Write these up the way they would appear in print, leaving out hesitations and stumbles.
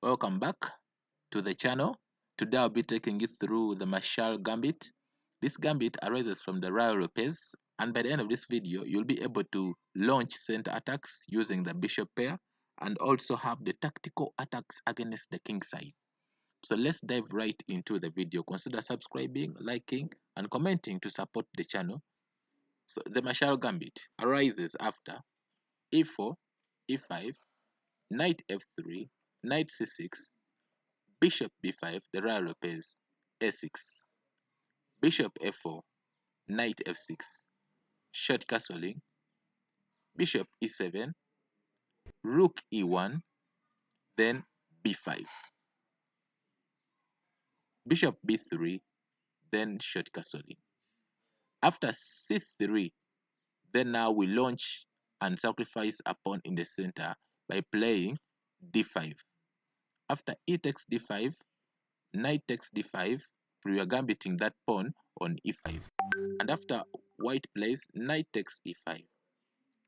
Welcome back to the channel. Today I'll be taking you through the Marshal gambit. This gambit arises from the Ruy Lopez, and by the end of this video you'll be able to launch center attacks using the bishop pair and also have the tactical attacks against the king side. So let's dive right into the video. Consider subscribing, liking and commenting to support the channel. So the Marshal gambit arises after e4, e5, knight f3, knight c6, bishop b5, the Ruy Lopez, a6, bishop f4, knight f6, short castling, bishop e7, rook e1, then b5, bishop b3, then short castling. After c3, then now we launch and sacrifice a pawn in the center by playing d5. After e takes d5, knight takes d5, we are gambiting that pawn on e5. And after white plays knight takes e5,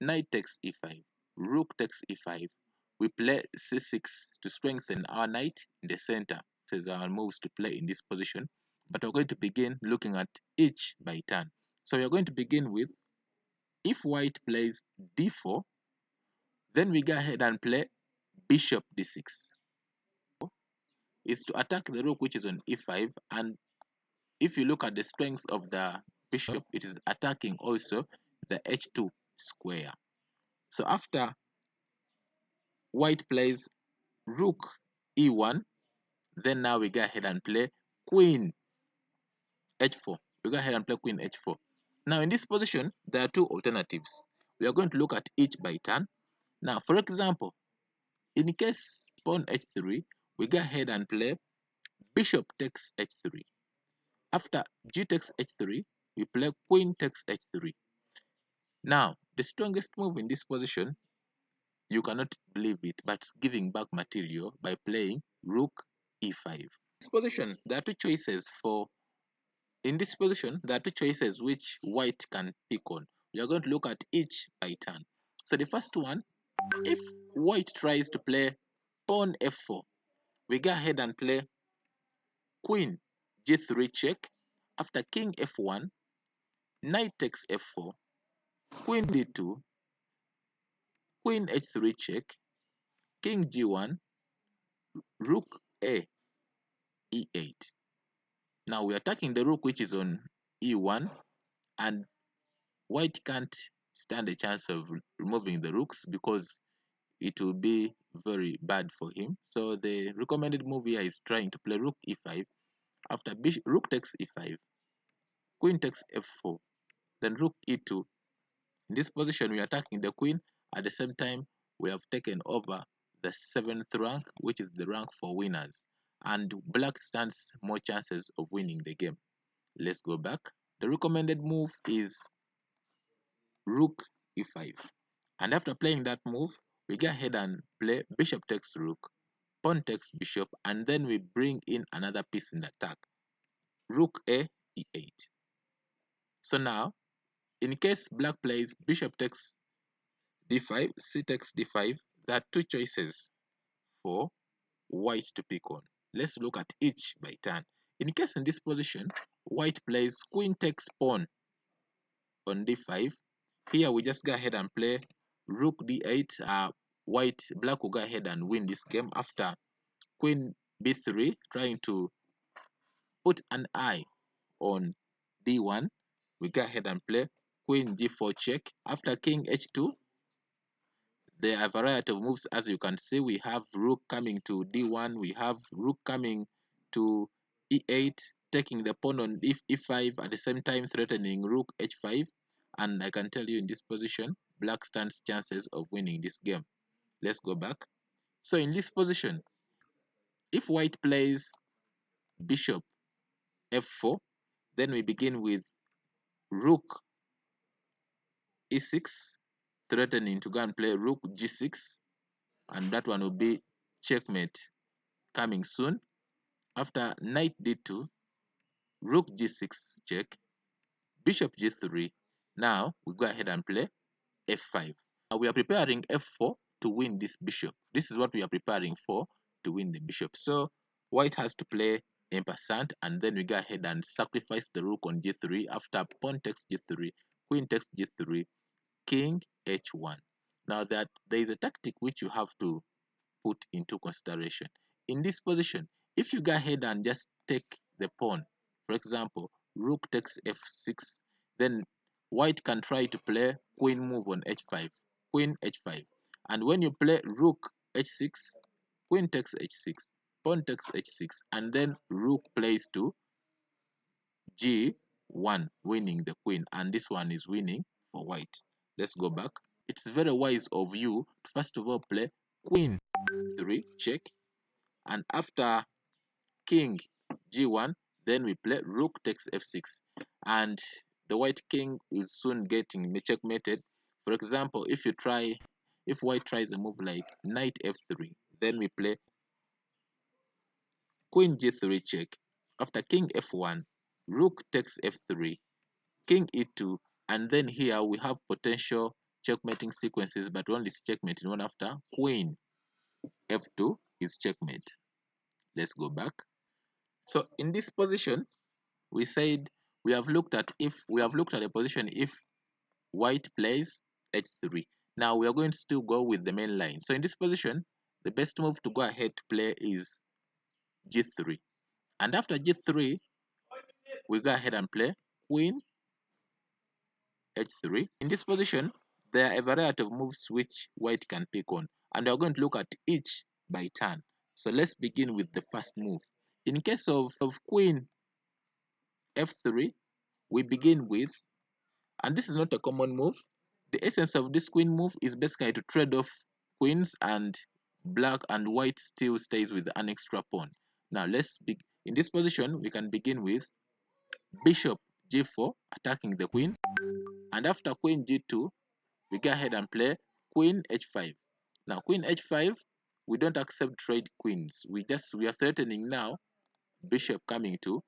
knight takes e5, rook takes e5, we play c6 to strengthen our knight in the center. These are our moves to play in this position, but we're going to begin looking at each by turn. So we're going to begin with, if white plays d4, then we go ahead and play bishop d6. Is to attack the rook which is on e5, and if you look at the strength of the bishop, it is attacking also the h2 square. So after white plays rook e1, then now we go ahead and play queen h4. We go ahead and play queen h4. Now in this position, there are two alternatives. We are going to look at each by turn. Now, for example, in case pawn h3, we go ahead and play bishop takes h3. After g takes h3, we play queen takes h3. Now, the strongest move in this position, you cannot believe it, but giving back material by playing rook e5. This position, there are two choices for. In this position, there are two choices which white can pick on. We are going to look at each by turn. So the first one, if white tries to play pawn f4, we go ahead and play queen g3 check. After king f1, knight takes f4, queen d2, queen h3 check, king g1, rook a e8. Now we're attacking the rook which is on e1, and white can't stand a chance of removing the rooks because it will be very bad for him. So the recommended move here is trying to play rook e5. After rook takes e5, queen takes f4, then rook e2. In this position, we are attacking the queen. At the same time, we have taken over the 7th rank, which is the rank for winners. And black stands more chances of winning the game. Let's go back. The recommended move is rook e5. And after playing that move, we go ahead and play bishop takes rook, pawn takes bishop, and then we bring in another piece in the attack, rook a e8. So now, in case black plays bishop takes d5, c takes d5, there are two choices for white to pick on. Let's look at each by turn. In case in this position, white plays queen takes pawn on d5. Here we just go ahead and play rook d8. Black will go ahead and win this game after queen b3, trying to put an eye on d1. We go ahead and play queen g4 check. After king h2, there are a variety of moves. As you can see, we have rook coming to d1, we have rook coming to e8, taking the pawn on e5, at the same time threatening rook h5. And I can tell you, in this position, black stands chances of winning this game. Let's go back. So in this position, if white plays bishop f4, then we begin with rook e6, threatening to go and play rook g6, and that one will be checkmate coming soon. After knight d2, rook g6 check, bishop g3. Now we go ahead and play f5. Now we are preparing f4 to win this bishop. This is what we are preparing for, to win the bishop. So white has to play ampersand, and then we go ahead and sacrifice the rook on g3. After pawn takes g3, queen takes g3, king h1. Now that there is a tactic which you have to put into consideration. In this position, if you go ahead and just take the pawn, for example, rook takes f6, then white can try to play queen move on h5, queen h5. And when you play rook h6, queen takes h6, pawn takes h6, and then rook plays to g1, winning the queen, and this one is winning for white. Let's go back. It's very wise of you to first of all play queen 3 check, and after king g1, then we play rook takes f6, and the white king is soon getting checkmated. For example, if white tries a move like knight f3, then we play queen g3 check. After king f1, rook takes f3, king e2, and then here we have potential checkmating sequences, but only it's checkmate in one. After queen f2 is checkmate. Let's go back. So in this position, we said we have looked at the position if white plays h3. Now we are going to still go with the main line. So in this position, the best move to go ahead to play is g3. And after g3, we go ahead and play queen h3. In this position, there are a variety of moves which white can pick on, and we are going to look at each by turn. So let's begin with the first move. In case of queen f3, we begin with, and this is not a common move. The essence of this queen move is basically to trade off queens, and black and white still stays with an extra pawn. Now in this position, we can begin with bishop g4 attacking the queen, and after queen g2, we go ahead and play queen h5. Now queen h5, we don't accept trade queens. We are threatening now bishop coming to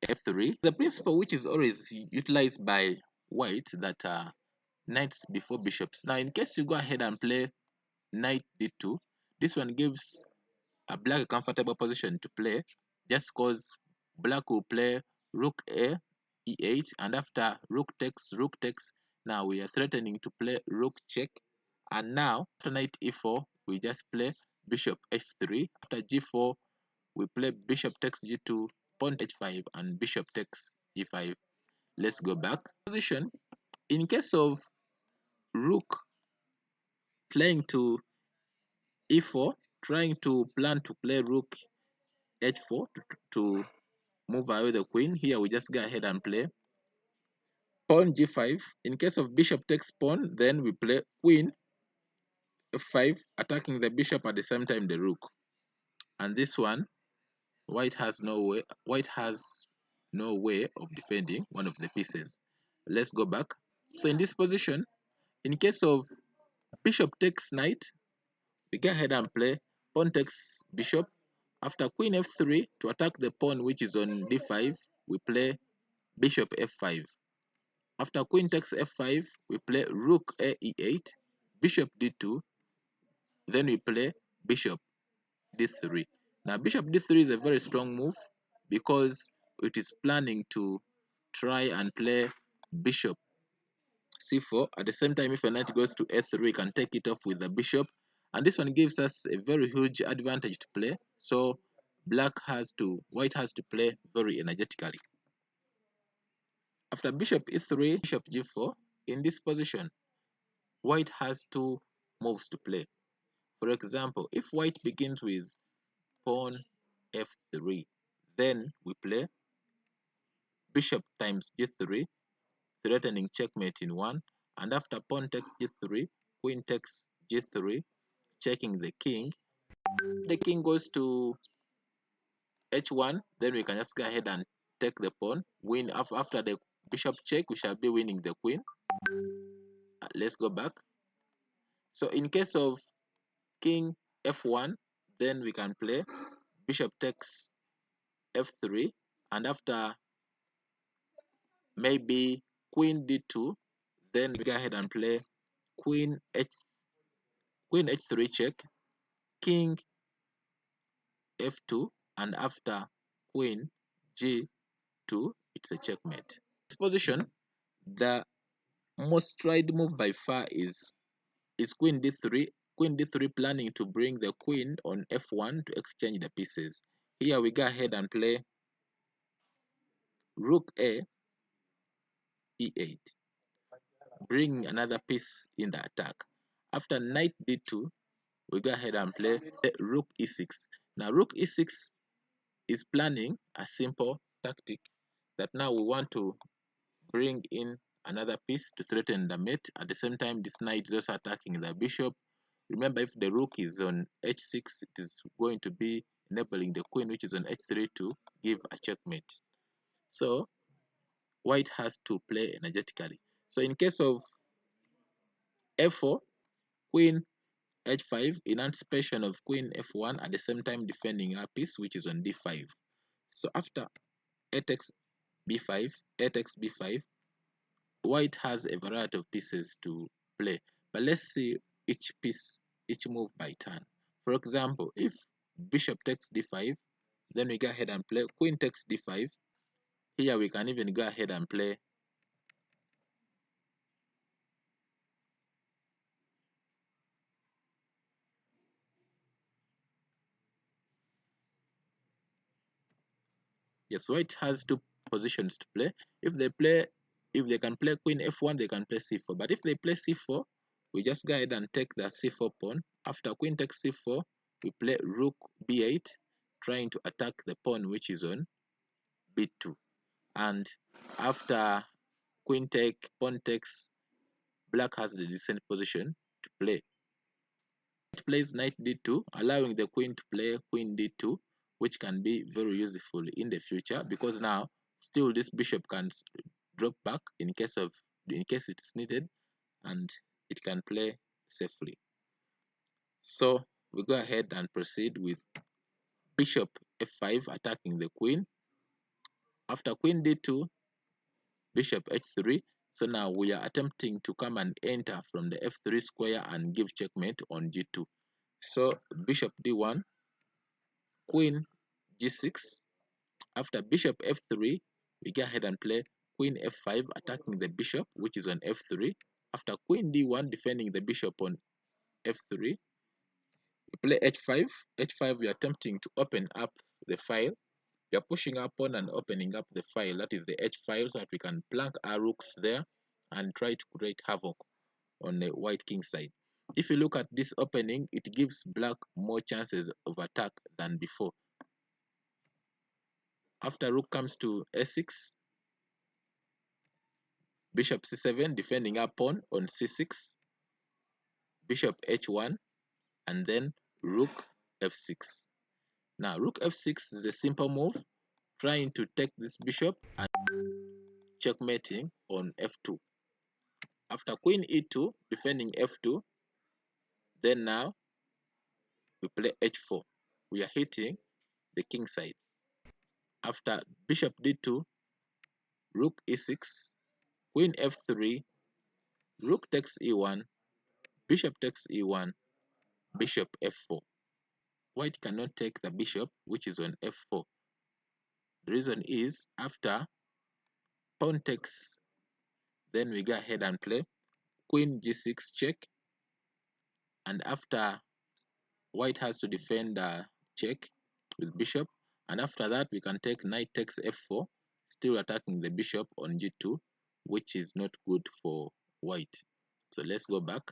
f3. The principle which is always utilized by white, that knights before bishops. Now in case you go ahead and play knight d2, this one gives a black a comfortable position to play, just because black will play rook a e8, and after rook takes, now we are threatening to play rook check. And now after knight e4, we just play bishop f3. After g4, we play bishop takes g2, pawn h5, and bishop takes e5. Let's go back. Position. In case of rook playing to e4, trying to plan to play rook h4 to move away the queen, here we just go ahead and play pawn g5. In case of bishop takes pawn, then we play queen f5, attacking the bishop at the same time the rook. And this one, white has no way of defending one of the pieces. Let's go back. So in this position, in case of bishop takes knight, we go ahead and play pawn takes bishop. After queen f3, to attack the pawn which is on d5, we play bishop f5. After queen takes f5, we play rook a e8, bishop d2, then we play bishop d3. Now bishop d3 is a very strong move because it is planning to try and play bishop c4. At the same time, if a knight goes to a3, we can take it off with the bishop, and this one gives us a very huge advantage to play. So white has to play very energetically. After bishop e3, bishop g4, in this position, white has two moves to play. For example, if white begins with pawn f3, then we play bishop times g3, threatening checkmate in one, and after pawn takes g3, queen takes g3, checking the king. The king goes to h1, then we can just go ahead and take the pawn, win. After the bishop check, we shall be winning the queen. Let's go back. So in case of king f1, then we can play bishop takes f3, and after maybe queen d2, then we go ahead and play queen h3 check, king f2, and after queen g2, it's a checkmate. This position, the most tried move by far is queen d3. Queen d3 planning to bring the queen on f1 to exchange the pieces. Here we go ahead and play rook a e8, bring another piece in the attack. After knight d2, we go ahead and play rook e6. Now rook e6 is planning a simple tactic that now we want to bring in another piece to threaten the mate. At the same time, this knight is also attacking the bishop. Remember, if the rook is on h6, it is going to be enabling the queen, which is on h3, to give a checkmate. So white has to play energetically. So in case of f4, queen h5, in anticipation of queen f1, at the same time defending her piece, which is on d5. So after a takes b5, a takes b5, white has a variety of pieces to play. But let's see each piece, each move by turn. For example, if bishop takes d5, then we go ahead and play queen takes d5. Here we can even go ahead and play yes, white has two positions to play. If they can play queen f1, they can play c4. But if they play c4, we just go ahead and take the c4 pawn. After queen takes c4, we play rook b8, trying to attack the pawn which is on b2. And after queen take, pawn takes, black has the decent position to play. It plays knight d2, allowing the queen to play queen d2, which can be very useful in the future, because now still this bishop can drop back in case it's needed, and it can play safely. So we go ahead and proceed with bishop f5 attacking the queen. After queen d2, bishop h3. So now we are attempting to come and enter from the f3 square and give checkmate on g2. So bishop d1, queen g6. After bishop f3, we go ahead and play queen f5 attacking the bishop, which is on f3. After queen d1 defending the bishop on f3, we play h5. h5, we are attempting to open up the file. We are pushing up on and opening up the file, that is the h file, so that we can plank our rooks there and try to create havoc on the white king side. If you look at this opening, it gives black more chances of attack than before. After rook comes to a6, bishop c7 defending our pawn on c6, bishop h1, and then rook f6. Now rook f6 is a simple move, trying to take this bishop and checkmating on f2. After queen e2 defending f2, then now we play h4. We are hitting the king side. After bishop d2, rook e6, queen f3, rook takes e1, bishop takes e1, bishop f4. White cannot take the bishop, which is on f4. The reason is after pawn takes, then we go ahead and play queen g6 check, and after white has to defend the check with bishop, and after that we can take knight takes f4, still attacking the bishop on g2, which is not good for white. So let's go back.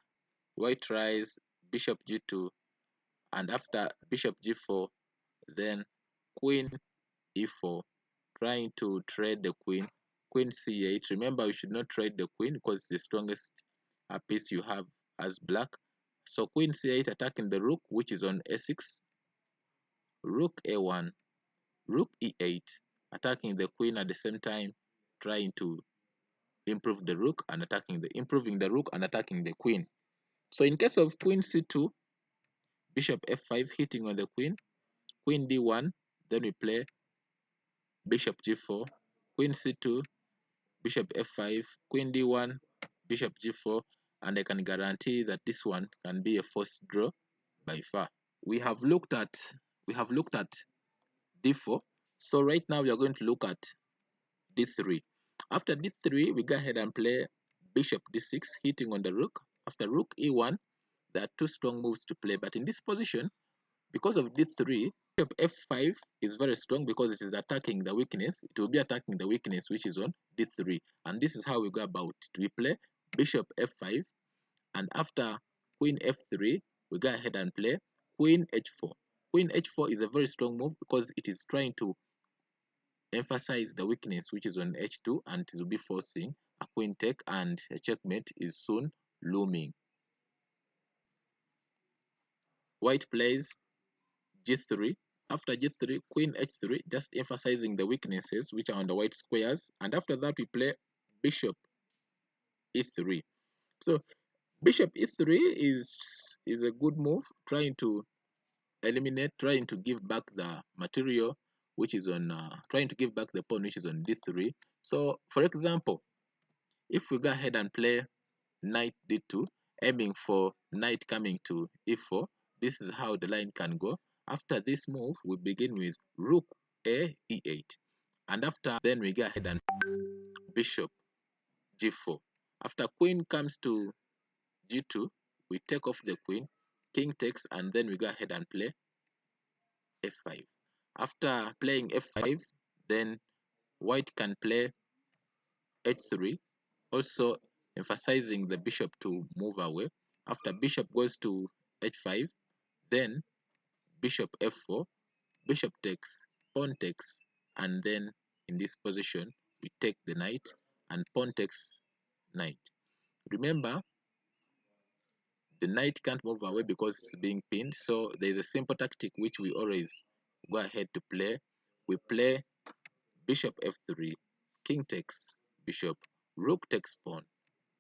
White tries bishop g2, and after bishop g4, then queen e4, trying to trade the queen. Queen c8. Remember, you should not trade the queen because it's the strongest piece you have as black. So queen c8 attacking the rook, which is on a6, rook a1, rook e8, attacking the queen at the same time, trying to improve the rook and improving the rook and attacking the queen. So in case of queen c2, bishop f5 hitting on the queen, queen d1, then we play bishop g4, queen c2, bishop f5, queen d1, bishop g4, and I can guarantee that this one can be a forced draw by far. We have looked at we have looked at d4. So right now we are going to look at d3. After d3, we go ahead and play bishop d6, hitting on the rook. After rook e1, there are two strong moves to play, but in this position, because of d3, bishop f5 is very strong because it is attacking the weakness. It will be attacking the weakness which is on d3, and this is how we go about it. We play bishop f5, and after queen f3, we go ahead and play queen h4. Queen h4 is a very strong move because it is trying to emphasize the weakness which is on h2, and it will be forcing a queen take, and a checkmate is soon looming. White plays g3. After g3, queen h3, just emphasizing the weaknesses which are on the white squares, and after that we play bishop e3. So bishop e3 is a good move, trying to eliminate, trying to give back the material which is on trying to give back the pawn which is on d3. So for example, if we go ahead and play knight d2, aiming for knight coming to e4, this is how the line can go. After this move, we begin with rook a e8, and after then we go ahead and bishop g4. After queen comes to g2, we take off the queen, king takes, and then we go ahead and play f5. After playing f5, then white can play h3, also emphasizing the bishop to move away. After bishop goes to h5, then bishop f4, bishop takes, pawn takes, and then in this position we take the knight, and pawn takes knight. Remember, the knight can't move away because it's being pinned, so there's a simple tactic which we always go ahead to play. We play bishop f3, king takes bishop, rook takes pawn,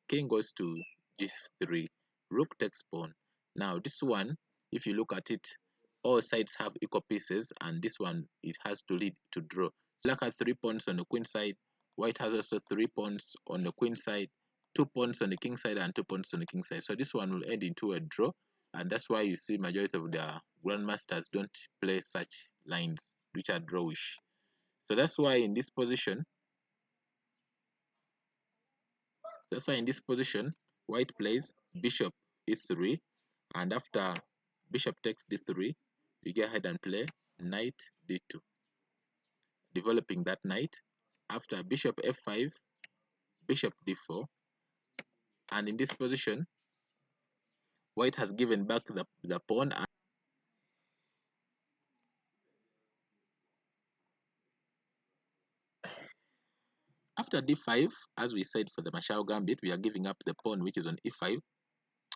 king goes to g3, rook takes pawn. Now this one, if you look at it, all sides have equal pieces, and this one, it has to lead to draw. Black has 3 pawns on the queen side, white has also 3 pawns on the queen side, 2 pawns on the king side, and 2 pawns on the king side. So this one will end into a draw, and that's why you see majority of the grandmasters don't play such lines which are drawish. So that's why in this position, white plays bishop e3, and after bishop takes d3, we go ahead and play knight d2, developing that knight. After bishop f5, bishop d4, and in this position, white has given back the pawn. And after d5, as we said for the Marshal gambit, we are giving up the pawn which is on e5.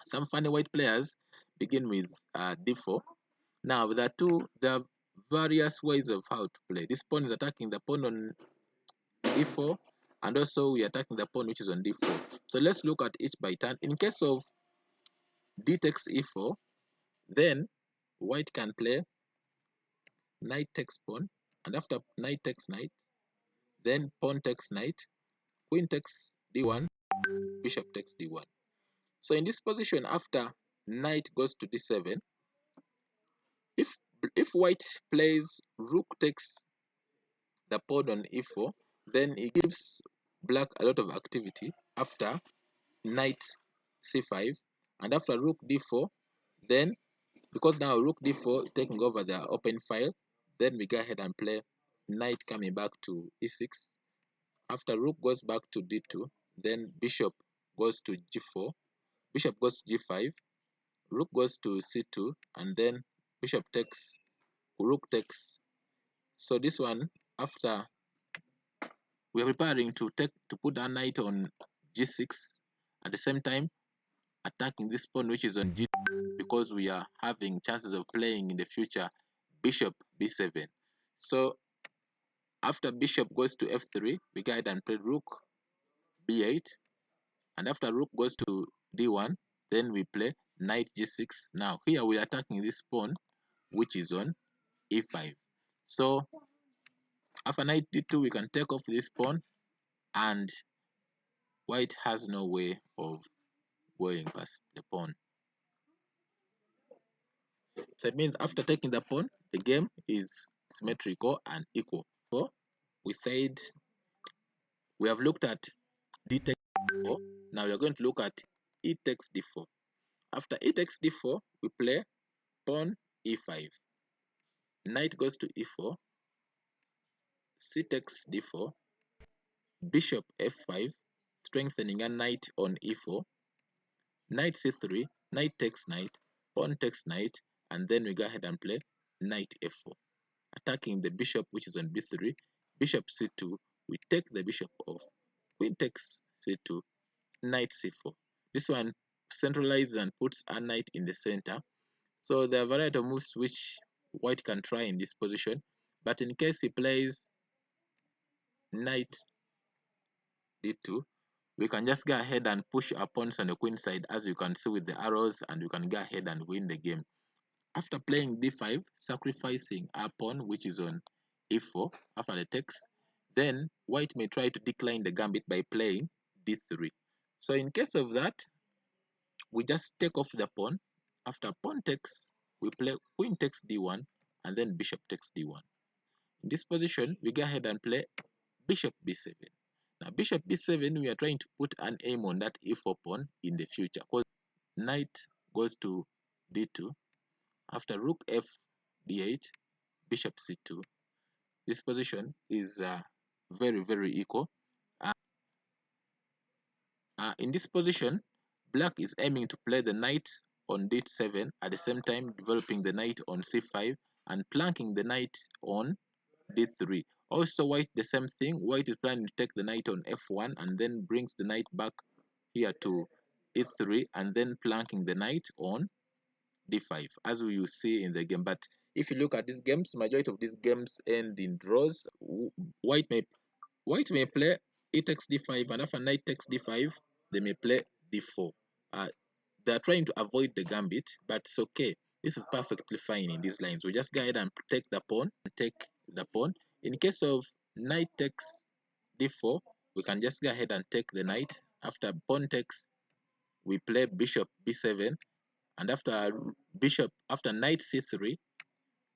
Some funny white players begin with d4. Now there are various ways of how to play. This pawn is attacking the pawn on e4, and also we are attacking the pawn which is on d4. So let's look at each by turn. In case of d takes e4, then white can play knight takes pawn, and after knight takes knight, then pawn takes knight, queen takes d1, bishop takes d1. So in this position, after knight goes to d7, if white plays rook takes the pawn on e4, then it gives black a lot of activity. After knight c5, and after rook d4, then because now rook d4 taking over the open file, then we go ahead and play knight coming back to e6. After rook goes back to d2, then bishop goes to g4, bishop goes to g5, rook goes to c2, and then bishop takes, rook takes. So this one, after we are preparing to put our knight on g6, at the same time attacking this pawn which is on g, because we are having chances of playing in the future bishop b7. So after bishop goes to f3, we go ahead and play rook b8, and after rook goes to d1, then we play knight g6. Now here we are attacking this pawn which is on e5. So after knight d2, we can take off this pawn, and white has no way of going past the pawn. So it means after taking the pawn, the game is symmetrical and equal. So we said we have looked at d takes d4. Now we are going to look at e takes d4. After e takes d4, we play pawn e5. Knight goes to e4. C takes d4. Bishop f5, strengthening a knight on e4. Knight c3. Knight takes knight. Pawn takes knight. And then we go ahead and play knight f4. Attacking the bishop which is on b3. Bishop c2. We take the bishop off. Queen takes c2. Knight c4. This one centralizes and puts a knight in the center. So there are a variety of moves which white can try in this position. But in case he plays knight d2, we can just go ahead and push our pawns on the queen side, as you can see with the arrows, and we can go ahead and win the game. After playing d5, sacrificing our pawn which is on e4 after the takes, then white may try to decline the gambit by playing d3. So in case of that, we just take off the pawn. After pawn takes, we play queen takes d1 and then bishop takes d1. In this position, we go ahead and play bishop b7. Now bishop b7, we are trying to put an aim on that e4 pawn in the future, because knight goes to d2. After rook f d8, bishop c2. This position is very equal. In this position, black is aiming to play the knight on d7, at the same time developing the knight on c5 and planking the knight on d3. Also white, the same thing. White is planning to take the knight on f1 and then brings the knight back here to e3 and then planking the knight on d5, as we will see in the game. But if you look at these games, majority of these games end in draws. White may play e takes d5, and after knight takes d5, they may play d4. They are trying to avoid the gambit, but it's okay. This is perfectly fine in these lines. We just go ahead and take the pawn and take the pawn. In case of knight takes d4, we can just go ahead and take the knight. After pawn takes, we play bishop b7, and after knight c3,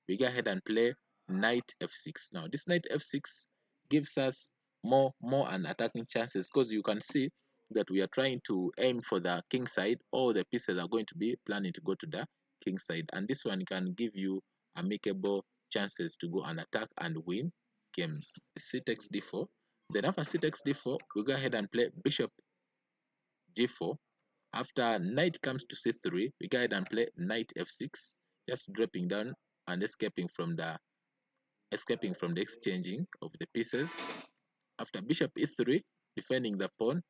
we go ahead and play knight f6. Now this knight f6 gives us more and attacking chances, because you can see that we are trying to aim for the king side. All the pieces are going to be planning to go to the king side, and this one can give you amicable chances to go and attack and win games. C takes d4. Then after c takes d4, we go ahead and play bishop g4. After knight comes to c3, we go ahead and play knight f6, just dropping down and escaping from the exchanging of the pieces. After bishop e3, defending the pawn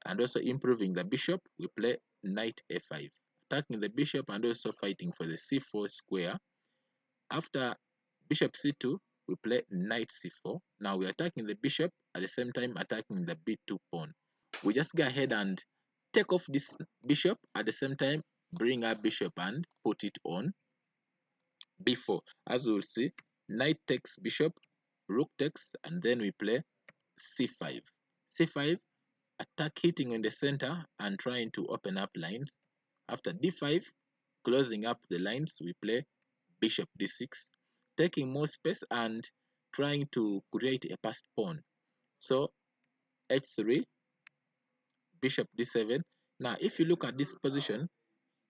and also improving the bishop, we play knight a5, attacking the bishop and also fighting for the c4 square. After bishop c2, we play knight c4. Now we're attacking the bishop, at the same time attacking the b2 pawn. We just go ahead and take off this bishop, at the same time bring our bishop and put it on b4. As we'll see, knight takes bishop, rook takes, and then we play c5. c5, attack hitting in the center and trying to open up lines. After d5, closing up the lines, we play bishop d6, taking more space and trying to create a passed pawn. So h3, bishop d7. Now if you look at this position,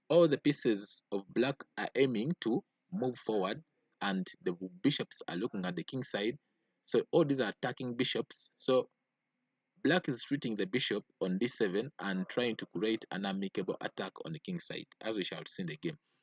all the pieces of black are aiming to move forward, and the bishops are looking at the king side. So all these are attacking bishops. So black is treating the bishop on d7 and trying to create an amicable attack on the king side, as we shall see in the game.